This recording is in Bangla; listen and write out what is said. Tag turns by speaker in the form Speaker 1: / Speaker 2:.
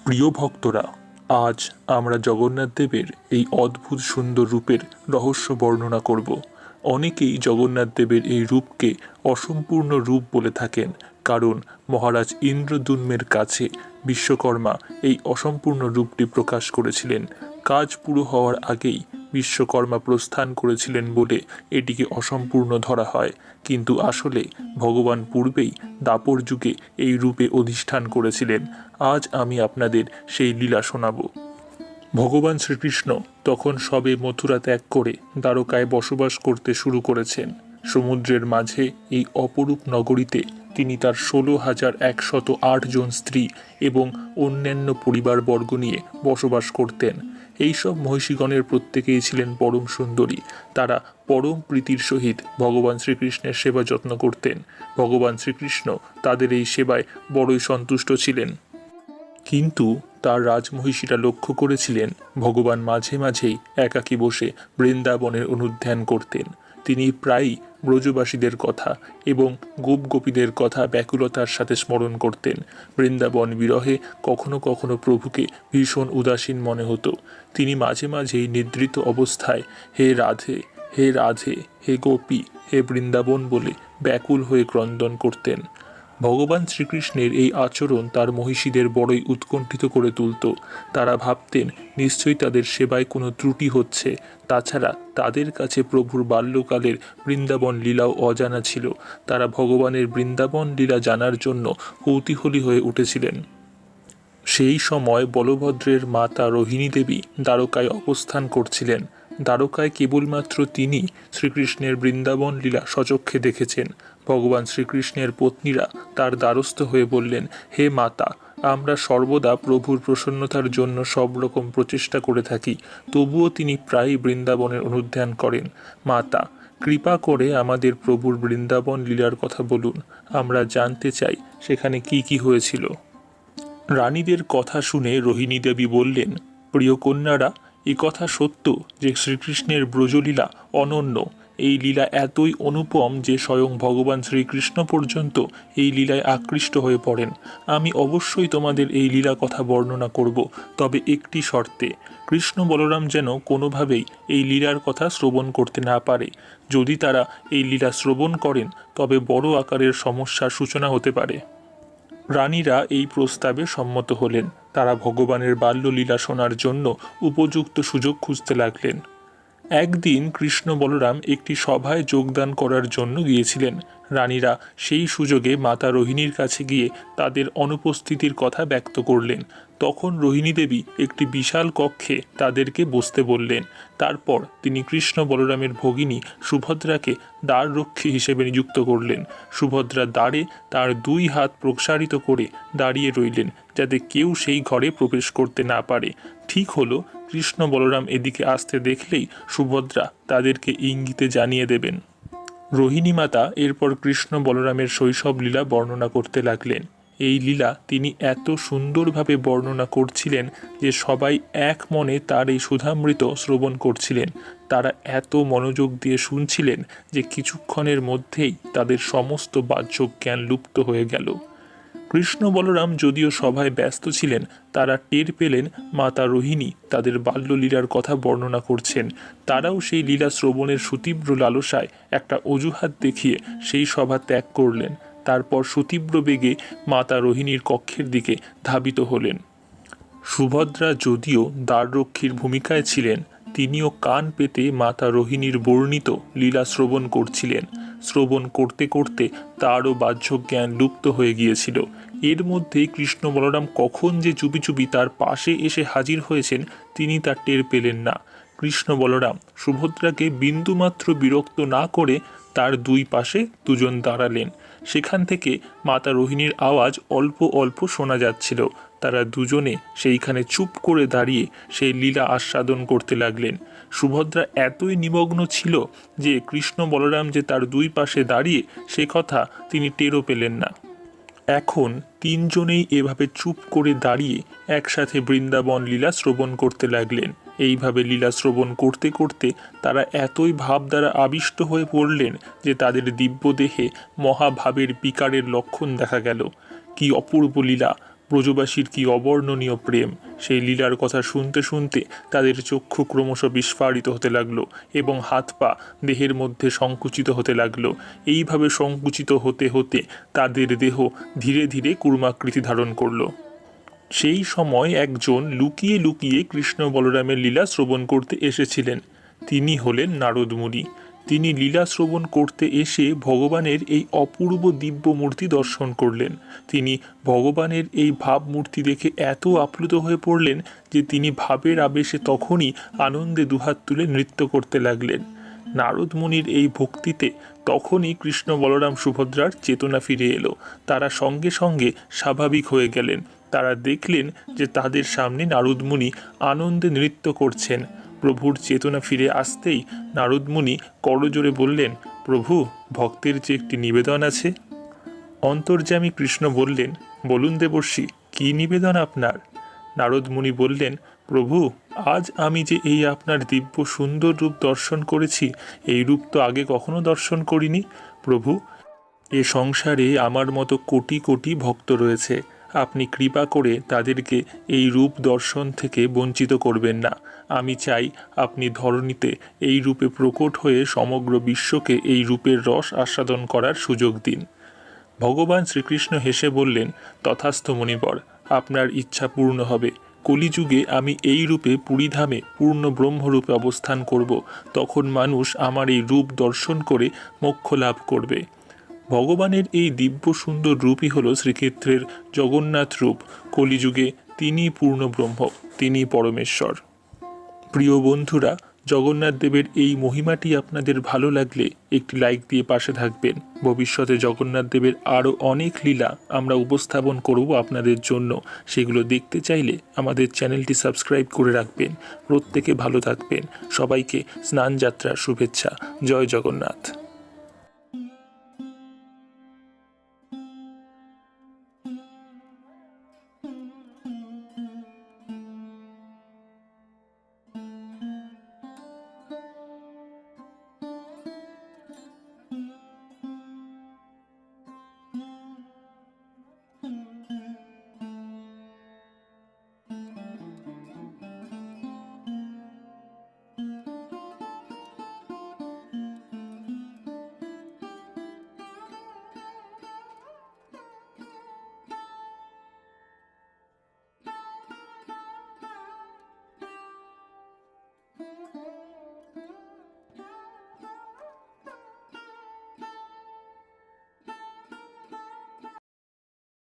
Speaker 1: প্রিয় ভক্তরা, আজ আমরা জগন্নাথ দেবের এই অদ্ভুত সুন্দর রূপের রহস্য বর্ণনা করব। অনেকেই জগন্নাথ দেবের এই রূপকে অসম্পূর্ণ রূপ বলে থাকেন, কারণ মহারাজ ইন্দ্রদ্যুম্নের কাছে বিশ্বকর্মা এই অসম্পূর্ণ রূপটি প্রকাশ করেছিলেন। কাজ পুরো হওয়ার আগেই বিশ্বকর্মা প্রস্থান করেছিলেন বলে এটিকে অসম্পূর্ণ ধরা হয়, কিন্তু আসলে ভগবান পূর্বেই দাপর যুগে এই রূপে অধিষ্ঠান করেছিলেন। আজ আমি আপনাদের সেই লীলা শোনাব। ভগবান শ্রীকৃষ্ণ তখন সবে মথুরা ত্যাগ করে দ্বারকায় বসবাস করতে শুরু করেছেন। সমুদ্রের মাঝে এই অপরূপ নগরীতে তিনি তার 16,108 জন স্ত্রী এবং অন্যান্য পরিবারবর্গ নিয়ে বসবাস করতেন। এইসব মহিষীগণের প্রত্যেকেই ছিলেন পরম সুন্দরী। তারা পরম প্রীতির সহিত ভগবান শ্রীকৃষ্ণের সেবা যত্ন করতেন। ভগবান শ্রীকৃষ্ণ তাদের এই সেবায় বড়ই সন্তুষ্ট ছিলেন। কিন্তু তার রাজমহিষীরা লক্ষ্য করেছিলেন ভগবান মাঝে মাঝেই একাকী বসে বৃন্দাবনের অনুধ্যান করতেন। তিনি প্রায়ই ব্রজবাসীদের কথা এবং গোপগোপীদের কথা ব্যাকুলতার সাথে স্মরণ করতেন। বৃন্দাবন বিরহে কখনো কখনো প্রভুকে ভীষণ উদাসীন মনে হতো। তিনি মাঝে মাঝেই নিদ্রিত অবস্থায় হে রাধে, হে রাধে, হে গোপী, হে বৃন্দাবন বলে ব্যাকুল হয়ে ক্রন্দন করতেন। ভগবান শ্রীকৃষ্ণের এই আচরণ তার মহিষীদের বড়ই উৎকণ্ঠিত করে তুলত। তারা ভাবতেন নিশ্চয়ই তাদের সেবায় কোনো ত্রুটি হচ্ছে। তাছাড়া তাদের কাছে প্রভুর বাল্যকালের বৃন্দাবন লীলাও অজানা ছিল। তারা ভগবানের বৃন্দাবন লীলা জানার জন্য কৌতূহলী হয়ে উঠেছিলেন। সেই সময় বলভদ্রের মাতা রোহিণী দেবী দ্বারকায় অবস্থান করছিলেন। দ্বারকায় কেবলমাত্র তিনি শ্রীকৃষ্ণের বৃন্দাবন লীলা স্বচক্ষে দেখেছেন। ভগবান শ্রীকৃষ্ণের পত্নীরা তার দ্বারস্থ হয়ে বললেন, হে মাতা, আমরা সর্বদা প্রভুর প্রসন্নতার জন্য সব রকম প্রচেষ্টা করে থাকি, তবুও তিনি প্রায়ই বৃন্দাবনের অনুধ্যান করেন। মাতা, কৃপা করে আমাদের প্রভুর বৃন্দাবন লীলার কথা বলুন, আমরা জানতে চাই সেখানে কি কি হয়েছিল। রানীদের কথা শুনে রোহিণী দেবী বললেন, প্রিয় কন্যারা, এ কথা সত্য যে শ্রীকৃষ্ণের ব্রজলীলা অনন্য। এই লীলা এতই অনুপম যে স্বয়ং ভগবান শ্রীকৃষ্ণ পর্যন্ত এই লীলায় আকৃষ্ট হয়ে পড়েন। আমি অবশ্যই তোমাদের এই লীলা কথা বর্ণনা করব, তবে একটি শর্তে, কৃষ্ণ বলরাম যেন কোনোভাবেই এই লীলার কথা শ্রবণ করতে না পারে। যদি তারা এই লীলা শ্রবণ করেন তবে বড় আকারের সমস্যার সূচনা হতে পারে। রানীরা এই প্রস্তাবে সম্মত হলেন। তারা ভগবানের বাল্যলীলা শোনার জন্য উপযুক্ত সুযোগ খুঁজতে লাগলেন। একদিন কৃষ্ণ বলরাম একটি সভায় যোগদান করার জন্য গিয়েছিলেন। রানীরা সেই সুযোগে মাতা রোহিণীর কাছে গিয়ে তাদের অনুপস্থিতির কথা ব্যক্ত করলেন। তখন রোহিণী দেবী একটি বিশাল কক্ষে তাদেরকে বসতে বললেন। তারপর তিনি কৃষ্ণ বলরামের ভগিনী সুভদ্রাকে দ্বাররক্ষী হিসেবে নিযুক্ত করলেন। সুভদ্রা দ্বারে তার 2 হাত প্রসারিত করে দাঁড়িয়ে রইলেন, যাতে কেউ সেই ঘরে প্রবেশ করতে না পারে। ঠিক হলো, কৃষ্ণ বলরাম এদিকে আসতে দেখলেই সুভদ্রা তাদেরকে ইঙ্গিতে জানিয়ে দেবেন। রোহিণী মাতা এরপর কৃষ্ণ বলরামের শৈশব লীলা বর্ণনা করতে লাগলেন। এই লীলা তিনি এত সুন্দরভাবে বর্ণনা করছিলেন যে সবাই এক মনে তার এই সুধামৃত শ্রবণ করছিলেন। তারা এত মনোযোগ দিয়ে শুনছিলেন যে কিছুক্ষণের মধ্যেই তাদের সমস্ত বাহ্য জ্ঞান লুপ্ত হয়ে গেল। কৃষ্ণ বলরাম যদিও সভায় ব্যস্ত ছিলেন, তারা টের পেলেন মাতা রোহিণী তাদের বাল্যলীলার কথা বর্ণনা করছেন। তারাও সেই লীলা শ্রবণের সুতীব্র লালসায় একটা অজুহাত দেখিয়ে সেই সভা ত্যাগ করলেন। তারপর সুতীব্র বেগে মাতা রোহিণীর কক্ষের দিকে ধাবিত হলেন। সুভদ্রা যদিও দ্বাররক্ষীর ভূমিকায় ছিলেন, তিনিও কান পেতে মাতা রোহিণীর বর্ণিত লীলা শ্রবণ করছিলেন। শ্রবণ করতে করতে তারও বাহ্য জ্ঞান লুপ্ত হয়ে গিয়েছিল। এর মধ্যেই কৃষ্ণ বলরাম কখন যে চুপি চুপি তার পাশে এসে হাজির হয়েছেন তিনি তা টের পেলেন না। কৃষ্ণ বলরাম সুভদ্রাকে বিন্দুমাত্র বিরক্ত না করে তার 2 পাশে দুজন দাঁড়ালেন। সেখান থেকে মাতা রোহিণীর আওয়াজ অল্প অল্প শোনা যাচ্ছিল। তারা দুজনে সেইখানে চুপ করে দাঁড়িয়ে সেই লীলা আস্বাদন করতে লাগলেন। সুভদ্রা এতই নিমগ্ন ছিল যে কৃষ্ণ বলরাম যে তার 2 পাশে দাঁড়িয়ে সে কথা তিনি টেরও পেলেন না। এখন 3 জনেই এভাবে চুপ করে দাঁড়িয়ে একসাথে বৃন্দাবন লীলা শ্রবণ করতে লাগলেন। এইভাবে লীলা শ্রবণ করতে করতে তারা এতই ভাব দ্বারা আবিষ্ট হয়ে পড়লেন যে তাদের দিব্য দেহে মহাভাবের বিকারের লক্ষণ দেখা গেল। কি অপূর্ব লীলা! ব্রজবাসীর কি অবর্ণনীয় প্রেম! সেই লীলার কথা শুনতে শুনতে তাদের চক্ষু ক্রমশ বিস্ফারিত হতে লাগলো এবং হাত পা দেহের মধ্যে সংকুচিত হতে লাগলো। এইভাবে সংকুচিত হতে হতে তাদের দেহ ধীরে ধীরে কূর্মাকৃতি ধারণ করলো। সেই সময় একজন লুকিয়ে লুকিয়ে কৃষ্ণ বলরামের লীলা শ্রবণ করতে এসেছিলেন। তিনি হলেন নারদ মুনি। তিনি লীলা শ্রবণ করতে এসে ভগবানের এই অপূর্ব দিব্য মূর্তি দর্শন করলেন। তিনি ভগবানের এই ভাবমূর্তি দেখে এত আপ্লুত হয়ে পড়লেন যে তিনি ভাবের আবেশে তখনই আনন্দে দুহাত তুলে নৃত্য করতে লাগলেন। নারদ মুনির এই ভক্তিতে তখনই কৃষ্ণ বলরাম সুভদ্রার চেতনা ফিরে এলো। তারা সঙ্গে সঙ্গে স্বাভাবিক হয়ে গেলেন। তারা দেখলেন যে তাদের সামনে নারদ মুনি আনন্দে নৃত্য করছেন। প্রভুর চেতনা ফিরে আসতেই নারদ মুনি করজোরে বললেন, প্রভু, ভক্তের যে একটি নিবেদন আছে। অন্তর্যামী কৃষ্ণ বললেন, বলুন দেবর্ষি, কী নিবেদন আপনার? নারদ মুনি বললেন, প্রভু, আজ আমি যে এই আপনার দিব্য সুন্দর রূপ দর্শন করেছি, এই রূপ তো আগে কখনো দর্শন করিনি। প্রভু, এ সংসারে আমার মতো কোটি কোটি ভক্ত রয়েছে। আপনি কৃপা করে তাদেরকে এই রূপ দর্শন থেকে বঞ্চিত করবেন না। আমি চাই আপনি ধরণীতে এই রূপে প্রকট হয়ে সমগ্র বিশ্বকে এই রূপের রস আস্বাদন করার সুযোগ দিন। ভগবান শ্রীকৃষ্ণ হেসে বললেন, তথাস্থ মুনিবর, আপনার ইচ্ছা পূর্ণ হবে। কলিযুগে আমি এই রূপে পুরীধামে পূর্ণ ব্রহ্মরূপে অবস্থান করব। তখন মানুষ আমার এই রূপ দর্শন করে মোক্ষ লাভ করবে। ভগবানের এই দিব্য সুন্দর রূপই হল শ্রীক্ষেত্রের জগন্নাথ রূপ। কলিযুগে তিনি পূর্ণ ব্রহ্ম, তিনি পরমেশ্বর। প্রিয় বন্ধুরা, জগন্নাথ দেবের এই মহিমাটি আপনাদের ভালো লাগলে একটি লাইক দিয়ে পাশে থাকবেন। ভবিষ্যতে জগন্নাথ দেবের আরও অনেক লীলা আমরা উপস্থাপন করব আপনাদের জন্য। সেগুলো দেখতে চাইলে আমাদের চ্যানেলটি সাবস্ক্রাইব করে রাখবেন। প্রত্যেকে ভালো থাকবেন। সবাইকে স্নানযাত্রার শুভেচ্ছা। জয় জগন্নাথ।